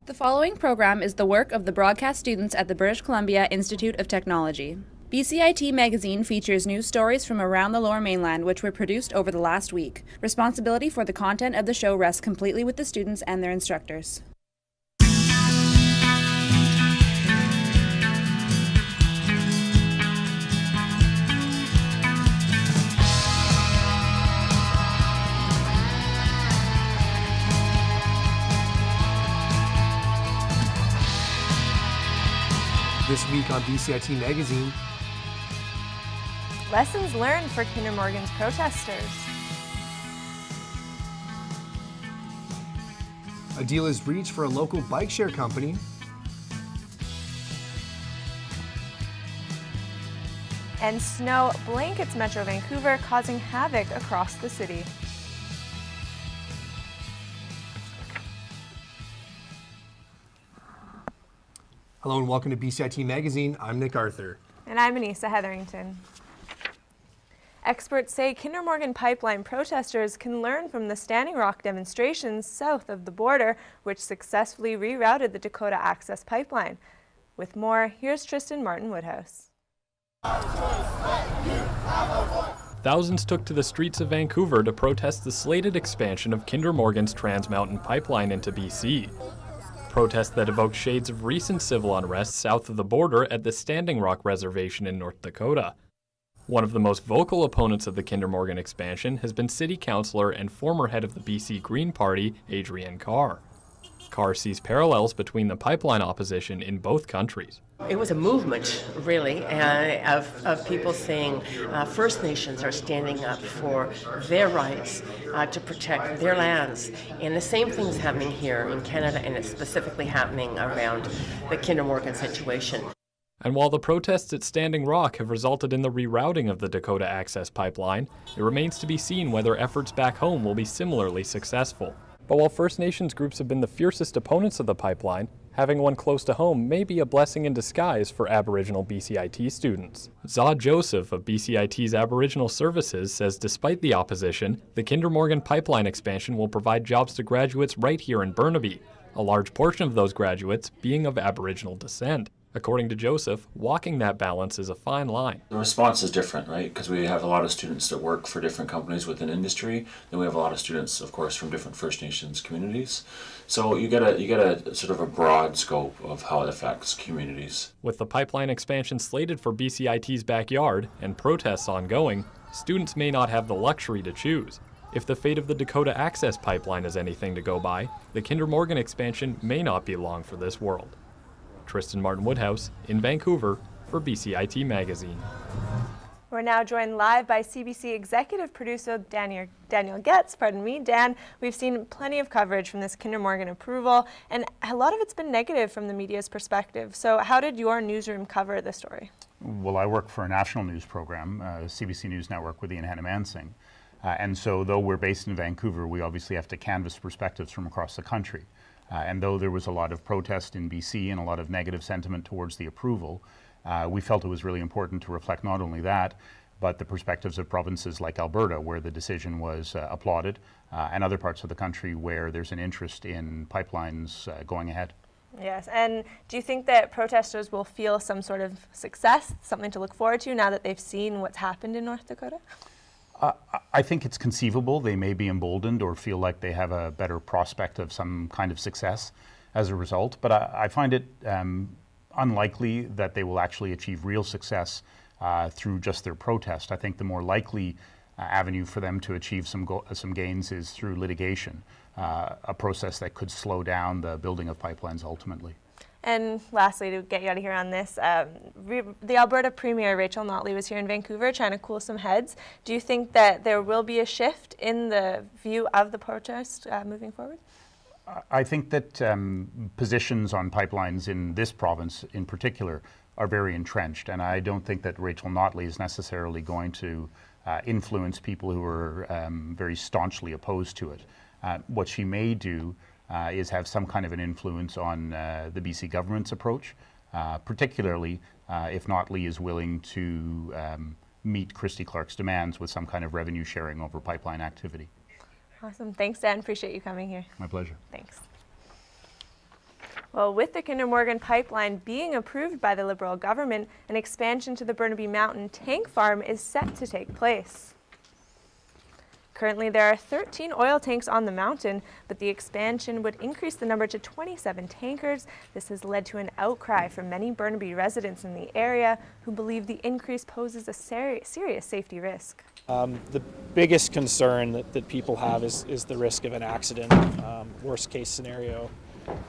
The following program is the work of the broadcast students at the British Columbia Institute of Technology. BCIT Magazine features news stories from around the Lower Mainland which were produced over the last week. Responsibility for the content of the show rests completely with the students and their instructors. This week on BCIT Magazine, lessons learned for Kinder Morgan's protesters. a deal is reached for a local bike share company, And snow blankets Metro Vancouver, causing havoc across the city. Hello and welcome to BCIT Magazine. I'm Nick Arthur. And I'm Anissa Hetherington. Experts say Kinder Morgan pipeline protesters can learn from the Standing Rock demonstrations south of the border, which successfully rerouted the Dakota Access Pipeline. With more, here's Tristan Martin Woodhouse. Thousands took to the streets of Vancouver to protest the slated expansion of Kinder Morgan's Trans Mountain Pipeline into BC. Protests that evoked shades of recent civil unrest south of the border at the Standing Rock Reservation in North Dakota. One of the most vocal opponents of the Kinder Morgan expansion has been City Councillor and former head of the BC Green Party, Adrienne Carr. Carr sees parallels between the pipeline opposition in both countries. It was a movement, really, of people saying First Nations are standing up for their rights to protect their lands. And the same thing is happening here in Canada, and it's specifically happening around the Kinder Morgan situation. And while the protests at Standing Rock have resulted in the rerouting of the Dakota Access Pipeline, it remains to be seen whether efforts back home will be similarly successful. But while First Nations groups have been the fiercest opponents of the pipeline, having one close to home may be a blessing in disguise for Aboriginal BCIT students. Zod Joseph of BCIT's Aboriginal Services says despite the opposition, the Kinder Morgan pipeline expansion will provide jobs to graduates right here in Burnaby, a large portion of those graduates being of Aboriginal descent. According to Joseph, walking that balance is a fine line. The response is different, right? Because we have a lot of students that work for different companies within industry. Then we have a lot of students, of course, from different First Nations communities. So you get a sort of a broad scope of how it affects communities. With the pipeline expansion slated for BCIT's backyard and protests ongoing, students may not have the luxury to choose. If the fate of the Dakota Access Pipeline is anything to go by, the Kinder Morgan expansion may not be long for this world. Tristan Martin Woodhouse in Vancouver for BCIT Magazine. We're now joined live by CBC executive producer Daniel Getz. Dan, we've seen plenty of coverage from this Kinder Morgan approval, and a lot of it's been negative from the media's perspective. So how did your newsroom cover the story? Well, I work for a national news program, CBC News Network with Ian Hannah-Mansing. And so though we're based in Vancouver, we obviously have to canvass perspectives from across the country. And though there was a lot of protest in BC and a lot of negative sentiment towards the approval, we felt it was really important to reflect not only that, but the perspectives of provinces like Alberta, where the decision was applauded, and other parts of the country where there's an interest in pipelines going ahead. Yes, and do you think that protesters will feel some sort of success, something to look forward to now that they've seen what's happened in North Dakota? I think it's conceivable they may be emboldened or feel like they have a better prospect of some kind of success as a result, but I find it unlikely that they will actually achieve real success through just their protest. I think the more likely avenue for them to achieve some gains is through litigation, a process that could slow down the building of pipelines ultimately. And lastly, to get you out of here on this, the Alberta Premier, Rachel Notley, was here in Vancouver trying to cool some heads. Do you think that there will be a shift in the view of the protest moving forward? I think that positions on pipelines in this province in particular are very entrenched, and I don't think that Rachel Notley is necessarily going to influence people who are very staunchly opposed to it. What she may do is have some kind of an influence on the BC government's approach, particularly if Notley is willing to meet Christy Clark's demands with some kind of revenue sharing over pipeline activity. Awesome. Thanks, Dan. Appreciate you coming here. My pleasure. Thanks. Well, with the Kinder Morgan pipeline being approved by the Liberal government, an expansion to the Burnaby Mountain tank farm is set to take place. Currently, there are 13 oil tanks on the mountain, but the expansion would increase the number to 27 tankers. This has led to an outcry from many Burnaby residents in the area who believe the increase poses a serious safety risk. The biggest concern that people have is the risk of an accident, worst case scenario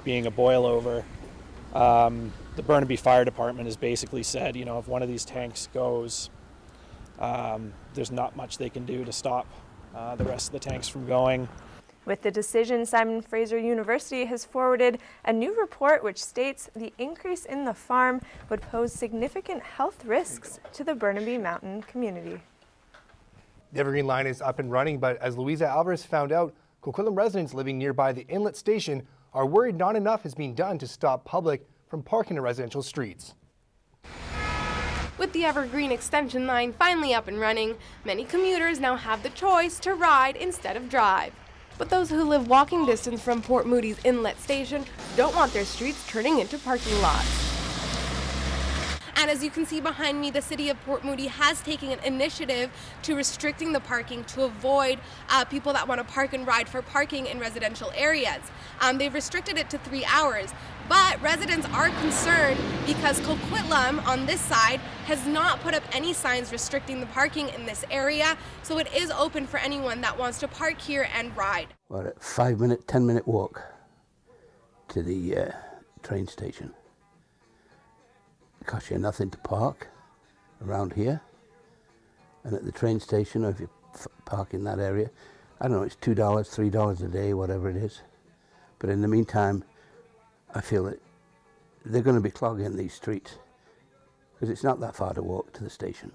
being a boil over. The Burnaby Fire Department has basically said, if one of these tanks goes, there's not much they can do to stop the rest of the tanks from going. With the decision, Simon Fraser University has forwarded a new report which states the increase in the farm would pose significant health risks to the Burnaby Mountain community. The Evergreen line is up and running, but as Louisa Alvarez found out, Coquitlam residents living nearby the inlet station are worried not enough is being done to stop public from parking in residential streets. With the Evergreen extension line finally up and running, many commuters now have the choice to ride instead of drive. But those who live walking distance from Port Moody's inlet station don't want their streets turning into parking lots. And as you can see behind me, the city of Port Moody has taken an initiative to restricting the parking to avoid people that want to park and ride for parking in residential areas. They've restricted it to 3 hours, but residents are concerned because Coquitlam on this side has not put up any signs restricting the parking in this area, so it is open for anyone that wants to park here and ride. Well, a 5-minute, 10-minute walk to the train station. It costs you nothing to park around here, and at the train station, or if you park in that area, I don't know, it's $2, $3 a day, whatever it is. But in the meantime, I feel that they're going to be clogging these streets because it's not that far to walk to the station.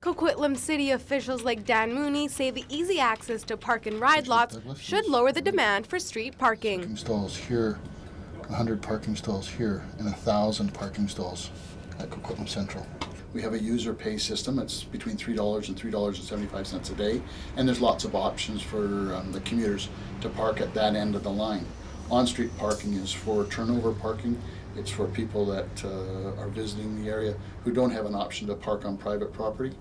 Coquitlam city officials like Dan Mooney say the easy access to park and ride lots should lower the demand for street parking. Parking stalls here, 100 parking stalls here, and 1,000 parking stalls at Coquitlam Central. We have a user pay system. It's between $3 and $3.75 a day, and there's lots of options for the commuters to park at that end of the line. On-street parking is for turnover parking. It's for people that are visiting the area who don't have an option to park on private property.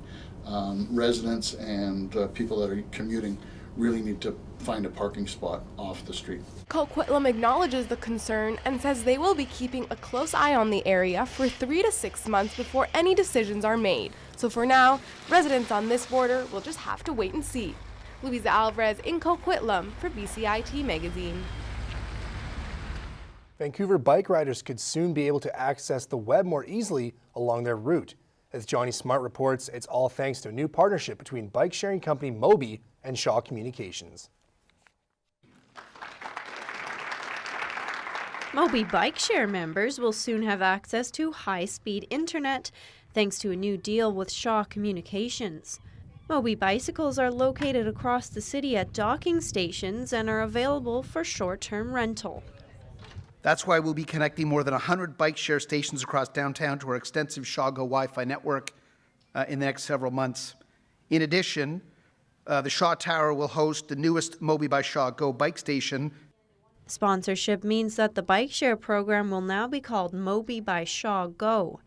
Residents and people that are commuting really need to find a parking spot off the street. Coquitlam acknowledges the concern and says they will be keeping a close eye on the area for 3 to 6 months before any decisions are made. So for now, residents on this border will just have to wait and see. Louisa Alvarez in Coquitlam for BCIT Magazine. Vancouver bike riders could soon be able to access the web more easily along their route. As Johnny Smart reports, it's all thanks to a new partnership between bike sharing company Moby and Shaw Communications. Moby Bike Share members will soon have access to high-speed internet thanks to a new deal with Shaw Communications. Moby bicycles are located across the city at docking stations and are available for short-term rental. That's why we'll be connecting more than 100 bike share stations across downtown to our extensive Shaw Go Wi-Fi network in the next several months. In addition, the Shaw Tower will host the newest Moby by Shaw Go bike station. Sponsorship means that the bike share program will now be called Moby by Shaw Go.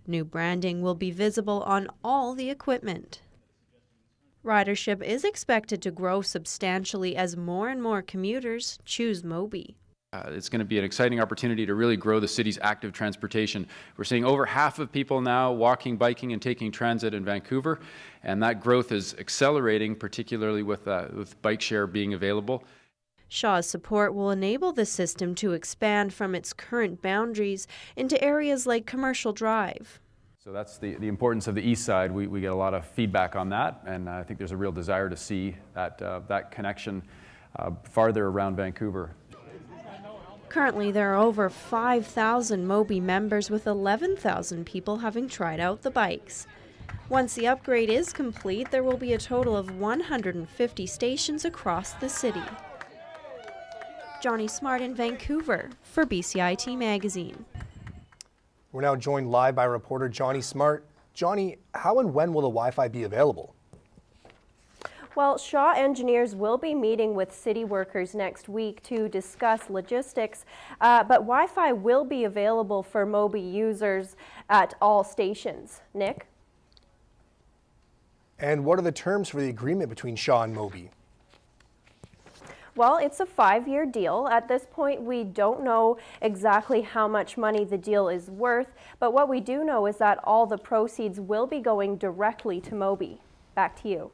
New branding will be visible on all the equipment. Ridership is expected to grow substantially as more and more commuters choose Moby. It's going to be an exciting opportunity to really grow the city's active transportation. We're seeing over half of people now walking, biking, and taking transit in Vancouver, and that growth is accelerating, particularly with bike share being available. Shaw's support will enable the system to expand from its current boundaries into areas like Commercial Drive. So that's the importance of the east side. We get a lot of feedback on that, and I think there's a real desire to see that connection farther around Vancouver. Currently, there are over 5,000 Moby members, with 11,000 people having tried out the bikes. Once the upgrade is complete, there will be a total of 150 stations across the city. Johnny Smart in Vancouver for BCIT Magazine. We're now joined live by reporter Johnny Smart. Johnny, how and when will the Wi-Fi be available? Well, Shaw engineers will be meeting with city workers next week to discuss logistics, but Wi-Fi will be available for Mobi users at all stations. Nick? And what are the terms for the agreement between Shaw and Mobi? Well, it's a 5-year deal. At this point, we don't know exactly how much money the deal is worth, but what we do know is that all the proceeds will be going directly to Mobi. Back to you.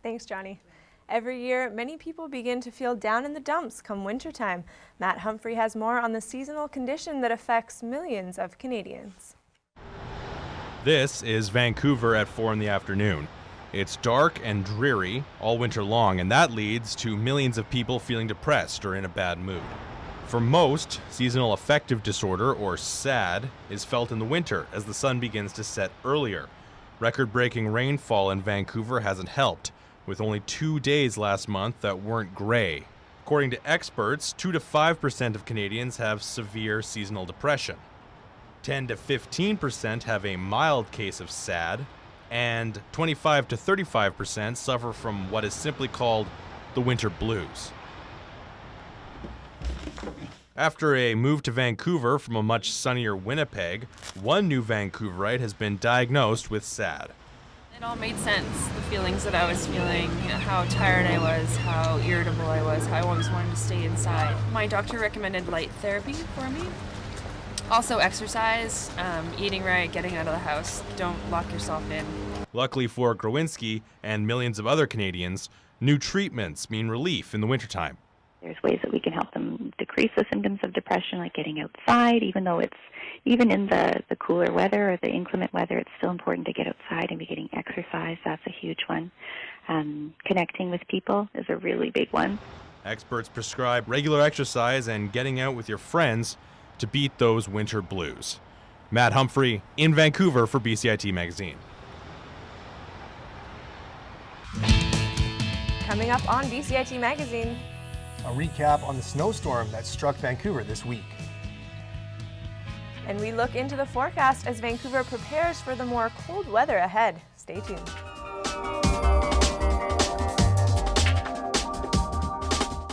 Thanks, Johnny. Every year, many people begin to feel down in the dumps come wintertime. Matt Humphrey has more on the seasonal condition that affects millions of Canadians. This is Vancouver at 4 in the afternoon. It's dark and dreary all winter long, and that leads to millions of people feeling depressed or in a bad mood. For most, seasonal affective disorder, or SAD, is felt in the winter as the sun begins to set earlier. Record-breaking rainfall in Vancouver hasn't helped, with only 2 days last month that weren't gray. According to experts, 2 to 5% of Canadians have severe seasonal depression. 10 to 15% have a mild case of SAD, and 25 to 35% suffer from what is simply called the winter blues. After a move to Vancouver from a much sunnier Winnipeg, one new Vancouverite has been diagnosed with SAD. It all made sense. The feelings that I was feeling, how tired I was, how irritable I was, how I always wanted to stay inside. My doctor recommended light therapy for me. Also exercise, eating right, getting out of the house. Don't lock yourself in. Luckily for Growinski and millions of other Canadians, new treatments mean relief in the wintertime. There's ways that we can help them decrease the symptoms of depression, like getting outside, even in the cooler weather or the inclement weather, it's still important to get outside and be getting exercise. That's a huge one. Connecting with people is a really big one. Experts prescribe regular exercise and getting out with your friends to beat those winter blues. Matt Humphrey in Vancouver for BCIT Magazine. Coming up on BCIT Magazine, a recap on the snowstorm that struck Vancouver this week. And we look into the forecast as Vancouver prepares for the more cold weather ahead. Stay tuned.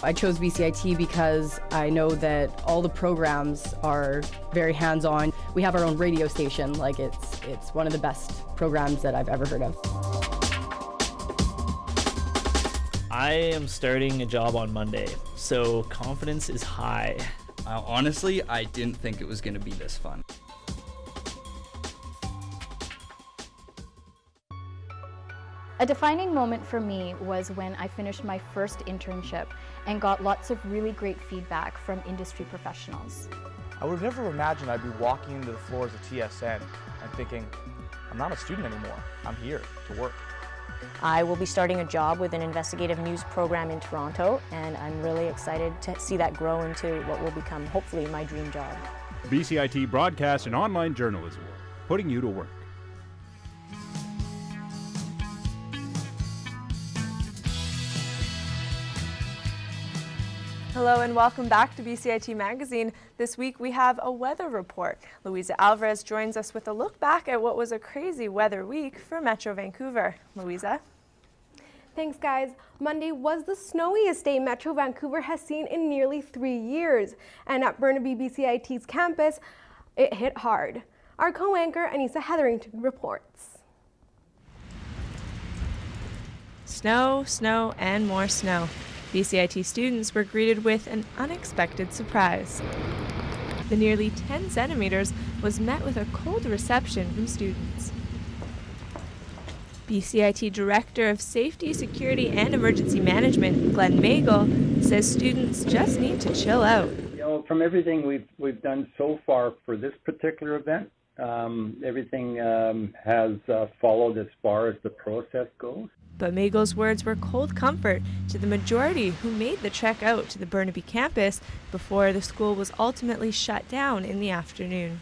I chose BCIT because I know that all the programs are very hands-on. We have our own radio station, like it's one of the best programs that I've ever heard of. I am starting a job on Monday, so confidence is high. Honestly, I didn't think it was going to be this fun. A defining moment for me was when I finished my first internship and got lots of really great feedback from industry professionals. I would have never imagined I'd be walking into the floors of TSN and thinking, I'm not a student anymore, I'm here to work. I will be starting a job with an investigative news program in Toronto, and I'm really excited to see that grow into what will become, hopefully, my dream job. BCIT Broadcast and Online Journalism, putting you to work. Hello and welcome back to BCIT Magazine. This week we have a weather report. Louisa Alvarez joins us with a look back at what was a crazy weather week for Metro Vancouver. Louisa? Thanks, guys. Monday was the snowiest day Metro Vancouver has seen in nearly 3 years. And at Burnaby BCIT's campus, it hit hard. Our co-anchor, Anissa Hetherington, reports. Snow, snow, and more snow. BCIT students were greeted with an unexpected surprise. The nearly 10 centimeters was met with a cold reception from students. BCIT Director of Safety, Security, and Emergency Management, Glenn Magel, says students just need to chill out. You know, from everything we've done so far for this particular event, everything has followed as far as the process goes. But Magel's words were cold comfort to the majority who made the trek out to the Burnaby campus before the school was ultimately shut down in the afternoon.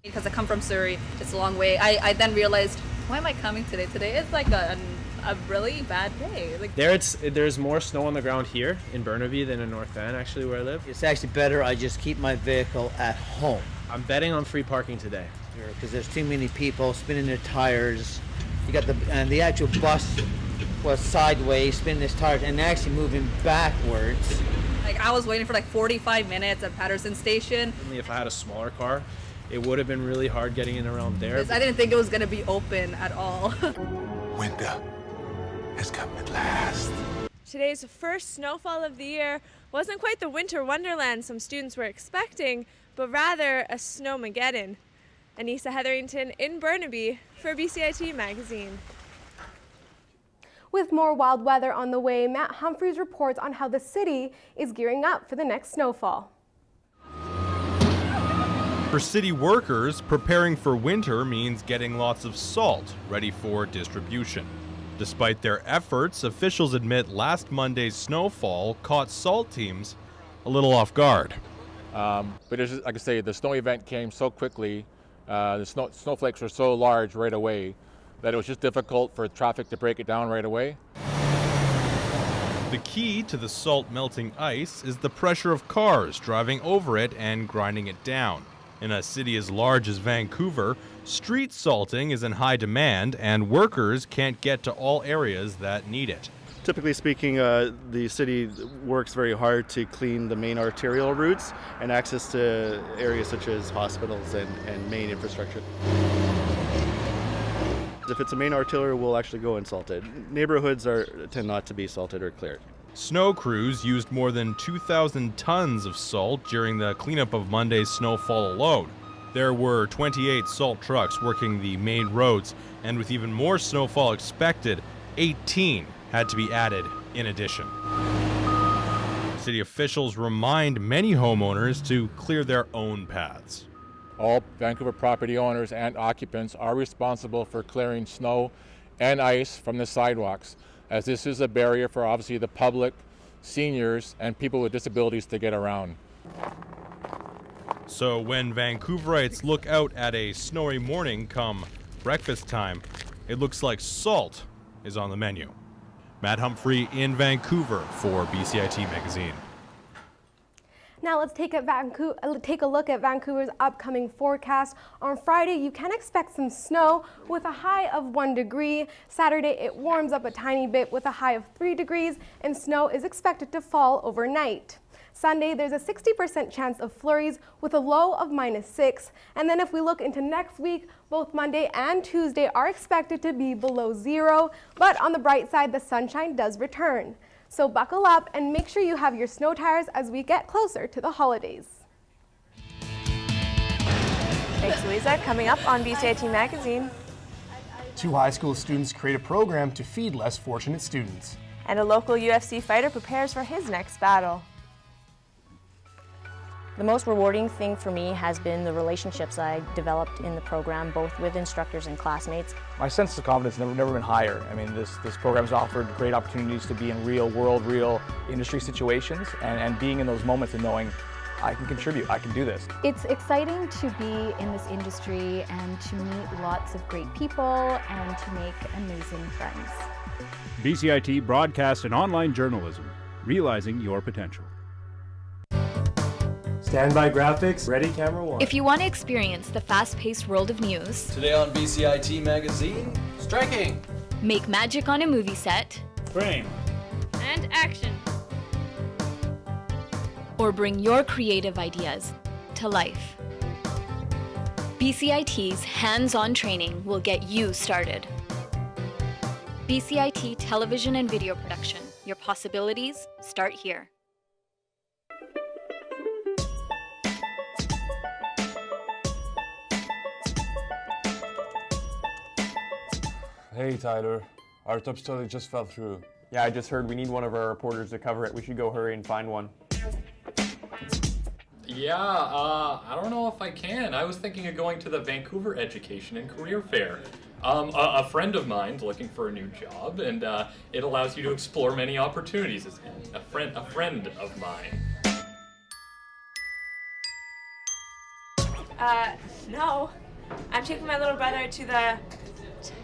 Because I come from Surrey, it's a long way. I then realized, why am I coming today? Today is like a really bad day. Like There's more snow on the ground here in Burnaby than in North Van, actually, where I live. It's actually better I just keep my vehicle at home. I'm betting on free parking today. Because there's too many people spinning their tires. You got the actual bus was sideways, spinning his tires, and actually moving backwards. Like I was waiting for like 45 minutes at Patterson Station. If I had a smaller car, it would have been really hard getting in around there. I didn't think it was going to be open at all. Winter has come at last. Today's first snowfall of the year wasn't quite the winter wonderland some students were expecting, but rather a snowmageddon. Anissa Hetherington in Burnaby for BCIT Magazine. With more wild weather on the way, Matt Humphreys reports on how the city is gearing up for the next snowfall. For city workers, preparing for winter means getting lots of salt ready for distribution. Despite their efforts, officials admit last Monday's snowfall caught salt teams a little off guard. But it's just, like I say, the snow event came so quickly, the snowflakes were so large right away that it was just difficult for traffic to break it down right away. The key to the salt melting ice is the pressure of cars driving over it and grinding it down. In a city as large as Vancouver, street salting is in high demand and workers can't get to all areas that need it. Typically speaking, the city works very hard to clean the main arterial routes and access to areas such as hospitals and main infrastructure. If it's a main arterial, we'll actually go and salt it. Neighborhoods tend not to be salted or cleared. Snow crews used more than 2,000 tons of salt during the cleanup of Monday's snowfall alone. There were 28 salt trucks working the main roads, and with even more snowfall expected, 18 had to be added in addition. City officials remind many homeowners to clear their own paths. All Vancouver property owners and occupants are responsible for clearing snow and ice from the sidewalks, as this is a barrier for obviously the public, seniors, and people with disabilities to get around. So when Vancouverites look out at a snowy morning come breakfast time, it looks like salt is on the menu. Matt Humphrey in Vancouver for BCIT Magazine. Now let's take a look at Vancouver's upcoming forecast. On Friday, you can expect some snow with a high of 1 degree. Saturday, it warms up a tiny bit with a high of 3 degrees, and snow is expected to fall overnight. Sunday, there's a 60% chance of flurries with a low of -6. And then if we look into next week, both Monday and Tuesday are expected to be below 0. But on the bright side, the sunshine does return. So buckle up and make sure you have your snow tires as we get closer to the holidays. Thanks, Louisa. Coming up on BCIT Magazine. 2 high school students create a program to feed less fortunate students. And a local UFC fighter prepares for his next battle. The most rewarding thing for me has been the relationships I developed in the program, both with instructors and classmates. My sense of confidence has never been higher. I mean, this program's offered great opportunities to be in real world, real industry situations, and being in those moments and knowing I can contribute, I can do this. It's exciting to be in this industry and to meet lots of great people and to make amazing friends. BCIT Broadcast and Online Journalism, realizing your potential. Standby graphics, ready camera 1. If you want to experience the fast-paced world of news, today on BCIT Magazine, striking, make magic on a movie set, frame, and action, or bring your creative ideas to life, BCIT's hands-on training will get you started. BCIT Television and Video Production. Your possibilities start here. Hey Tyler, our top story just fell through. Yeah, I just heard we need one of our reporters to cover it. We should go hurry and find one. Yeah, I don't know if I can. I was thinking of going to the Vancouver Education and Career Fair. A friend of mine's looking for a new job, and it allows you to explore many opportunities. A friend of mine. No. I'm taking my little brother to the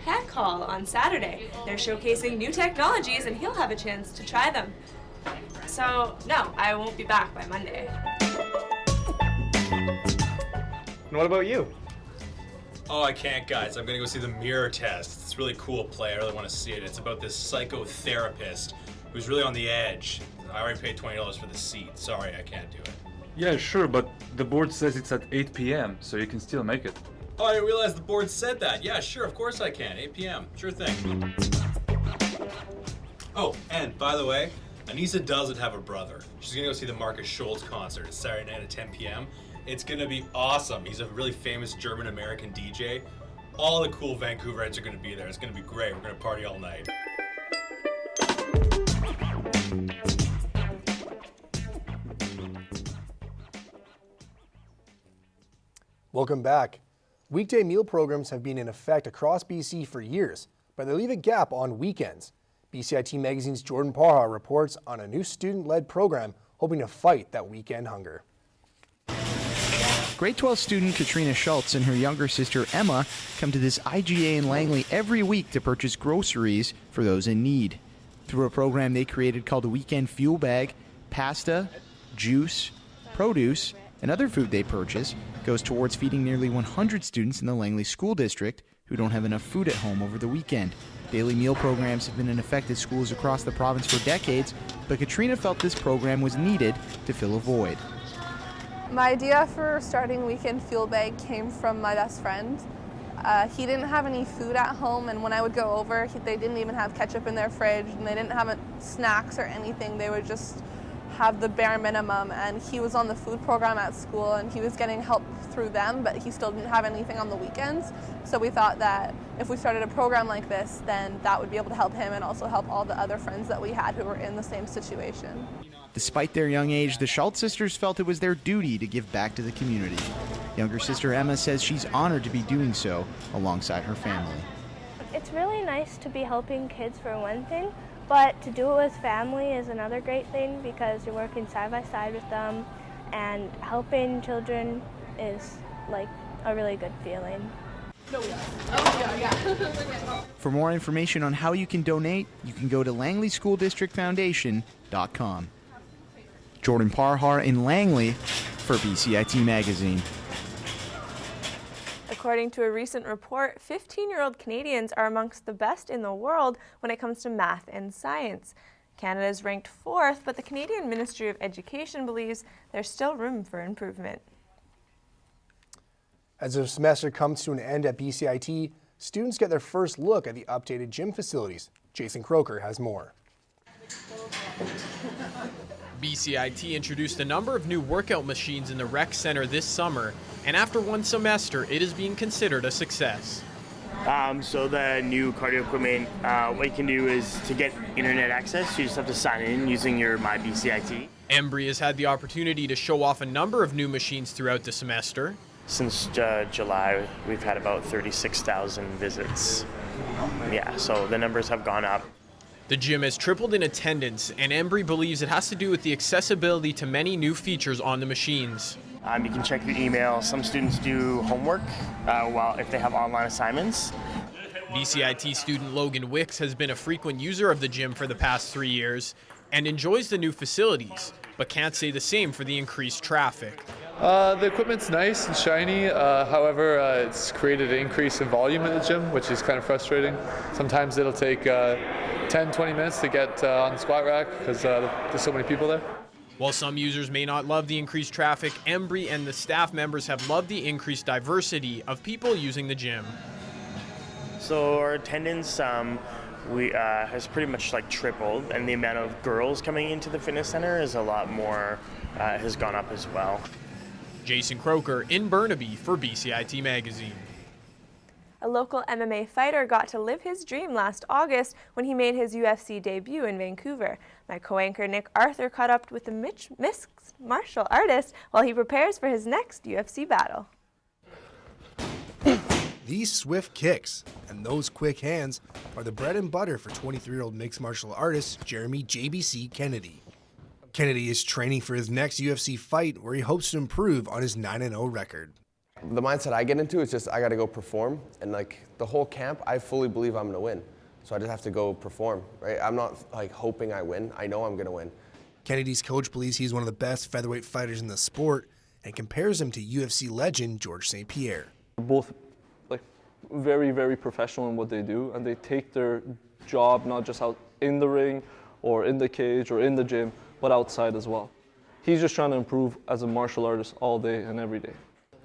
Tech Hall on Saturday. They're showcasing new technologies and he'll have a chance to try them. So, no, I won't be back by Monday. And what about you? Oh, I can't, guys. I'm gonna go see the mirror test. It's a really cool play. I really want to see it. It's about this psychotherapist who's really on the edge. I already paid $20 for the seat. Sorry, I can't do it. Yeah, sure, but the board says it's at 8 p.m., so you can still make it. Oh, I didn't realize the board said that. Yeah, sure, of course I can. 8 p.m. Sure thing. Oh, and by the way, Anissa doesn't have a brother. She's gonna go see the Marcus Schultz concert. It's Saturday night at 10 p.m. It's gonna be awesome. He's a really famous German-American DJ. All the cool Vancouverites are gonna be there. It's gonna be great. We're gonna party all night. Welcome back. Weekday meal programs have been in effect across BC for years, but they leave a gap on weekends. BCIT Magazine's Jordan Parha reports on a new student-led program hoping to fight that weekend hunger. Grade 12 student Katrina Schultz and her younger sister Emma come to this IGA in Langley every week to purchase groceries for those in need. Through a program they created called a Weekend Fuel Bag, pasta, juice, produce, and other food they purchase goes towards feeding nearly 100 students in the Langley School District who don't have enough food at home over the weekend. Daily meal programs have been in effect at schools across the province for decades, but Katrina felt this program was needed to fill a void. My idea for starting Weekend Fuel Bag came from my best friend. He didn't have any food at home, and when I would go over, they didn't even have ketchup in their fridge, and they didn't have snacks or anything. They would just have the bare minimum, and he was on the food program at school, and he was getting help through them, but he still didn't have anything on the weekends. So we thought that if we started a program like this, then that would be able to help him and also help all the other friends that we had who were in the same situation. Despite their young age, the Schultz sisters felt it was their duty to give back to the community. Younger sister Emma says she's honored to be doing so alongside her family. It's really nice to be helping kids for one thing, but to do it with family is another great thing because you're working side by side with them, and helping children is like a really good feeling. For more information on how you can donate, you can go to LangleySchoolDistrictFoundation.com. Jordan Parhar in Langley for BCIT Magazine. According to a recent report, 15-year-old Canadians are amongst the best in the world when it comes to math and science. Canada is ranked 4th, but the Canadian Ministry of Education believes there's still room for improvement. As the semester comes to an end at BCIT, students get their first look at the updated gym facilities. Jason Croker has more. BCIT introduced a number of new workout machines in the rec center this summer, and after one semester, it is being considered a success. So the new cardio equipment, what you can do is to get internet access, you just have to sign in using your My BCIT. Embry has had the opportunity to show off a number of new machines throughout the semester. Since July, we've had about 36,000 visits. Yeah, so the numbers have gone up. The gym has tripled in attendance, and Embry believes it has to do with the accessibility to many new features on the machines. You can check your email. Some students do homework if they have online assignments. BCIT student Logan Wicks has been a frequent user of the gym for the past 3 years and enjoys the new facilities, but can't say the same for the increased traffic. The equipment's nice and shiny, however, it's created an increase in volume in the gym, which is kind of frustrating. Sometimes it'll take 10-20 minutes to get on the squat rack because there's so many people there. While some users may not love the increased traffic, Embry and the staff members have loved the increased diversity of people using the gym. So our attendance has pretty much tripled, and the amount of girls coming into the fitness center is a lot more, has gone up as well. Jason Croker in Burnaby for BCIT Magazine. A local MMA fighter got to live his dream last August when he made his UFC debut in Vancouver. My co-anchor Nick Arthur caught up with the mixed martial artist while he prepares for his next UFC battle. These swift kicks and those quick hands are the bread and butter for 23-year-old mixed martial artist Jeremy JBC Kennedy. Kennedy is training for his next UFC fight where he hopes to improve on his 9-0 record. The mindset I get into is just I got to go perform, and the whole camp, I fully believe I'm going to win. So I just have to go perform, right? I'm not hoping I win. I know I'm going to win. Kennedy's coach believes he's one of the best featherweight fighters in the sport and compares him to UFC legend George St. Pierre. We're both very, very professional in what they do, and they take their job not just out in the ring or in the cage or in the gym, but outside as well. He's just trying to improve as a martial artist all day and every day.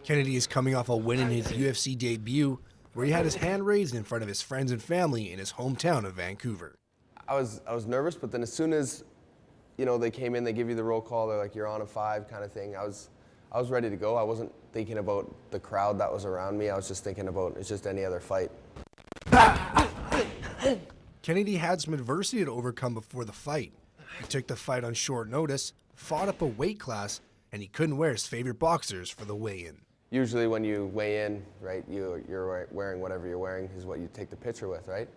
Kennedy is coming off a win in his UFC debut, where he had his hand raised in front of his friends and family in his hometown of Vancouver. I was nervous, but then as soon as, you know, they came in, they give you the roll call, they're like, you're on a 5 kind of thing. I was ready to go. I wasn't thinking about the crowd that was around me. I was just thinking about it's just any other fight. Kennedy had some adversity to overcome before the fight. He took the fight on short notice, fought up a weight class, and he couldn't wear his favorite boxers for the weigh-in. Usually when you weigh in, right, you're wearing whatever you're wearing is what you take the picture with, right?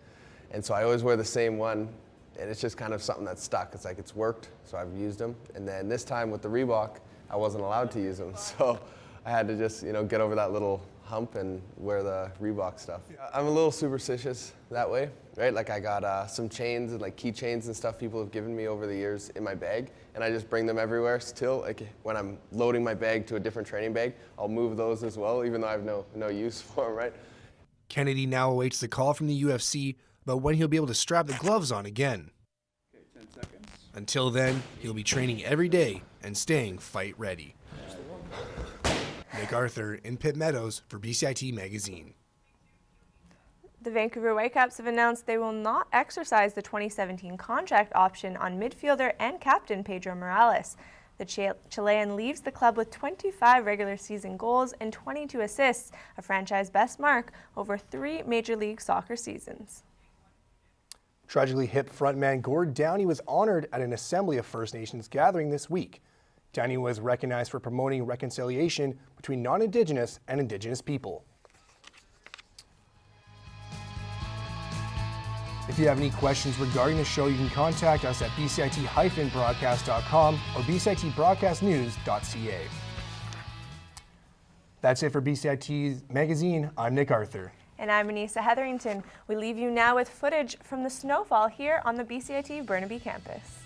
And so I always wear the same one, and it's just kind of something that's stuck. It's like it's worked, so I've used them. And then this time with the Reebok, I wasn't allowed to use them, so I had to just, you know, get over that little hump and wear the Reebok stuff. I'm a little superstitious that way, right? Like I got some chains and like keychains and stuff people have given me over the years in my bag, and I just bring them everywhere still. Like when I'm loading my bag to a different training bag, I'll move those as well, even though I have no use for them, right? Kennedy now awaits the call from the UFC about when he'll be able to strap the gloves on again. Okay, 10 seconds. Until then, he'll be training every day and staying fight ready. Nick Arthur in Pitt Meadows for BCIT Magazine. The Vancouver Whitecaps have announced they will not exercise the 2017 contract option on midfielder and captain Pedro Morales. The Chilean leaves the club with 25 regular season goals and 22 assists, a franchise best mark over 3 Major League Soccer seasons. Tragically hip frontman Gord Downey was honored at an Assembly of First Nations gathering this week. Downey was recognized for promoting reconciliation between non-Indigenous and Indigenous people. If you have any questions regarding the show, you can contact us at bcit-broadcast.com or bcitbroadcastnews.ca. That's it for BCIT Magazine. I'm Nick Arthur. And I'm Anissa Hetherington. We leave you now with footage from the snowfall here on the BCIT Burnaby campus.